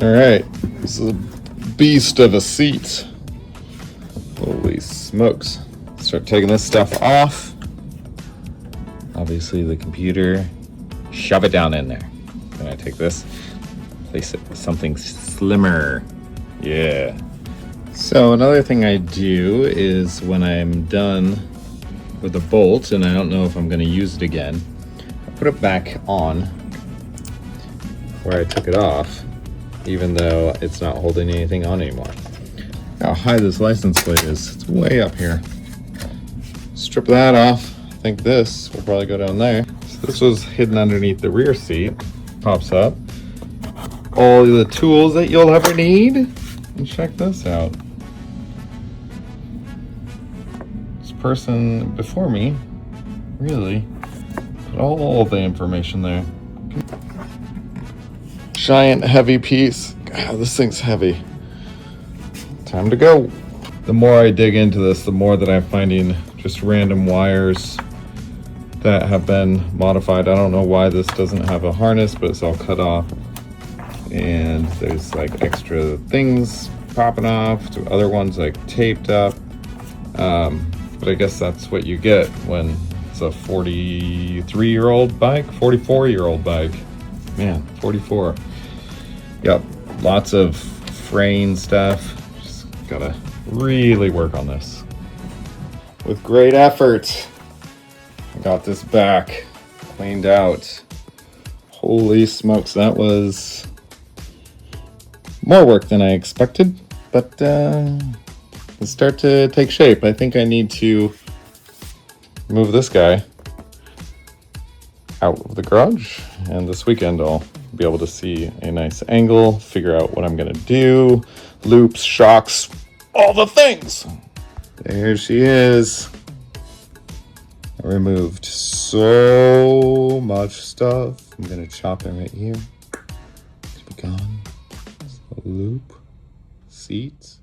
All right, this is a beast of a seat. Holy smokes. Start taking this stuff off. Obviously the computer, shove it down in there. Then I take this, place it with something slimmer. Yeah. So another thing I do is when I'm done with the bolt and I don't know if I'm going to use it again, I put it back on where I took it off, even though it's not holding anything on anymore. How high this license plate is. It's way up here. Strip that off. I think this will probably go down there. So this was hidden underneath the rear seat. Pops up. All the tools that you'll ever need. And check this out. This person before me really put all the information there. Giant heavy piece. God, this thing's heavy. Time to go. The more I dig into this, the more that I'm finding just random wires that have been modified. I don't know why this doesn't have a harness, but it's all cut off. And there's like extra things popping off to other ones like taped up. But I guess that's what you get when it's a 43-year-old bike, 44-year-old bike. Man, 44. Yep, lots of fraying stuff. Just gotta really work on this. With great effort, I got this back cleaned out. Holy smokes, that was more work than I expected, but it's start to take shape. I think I need to move this guy out of the garage, and this weekend I'll be able to see a nice angle, figure out what I'm gonna do, loops, shocks, all the things. There she is. I removed so much stuff. I'm gonna chop it right here. It's be gone. So loop, seats.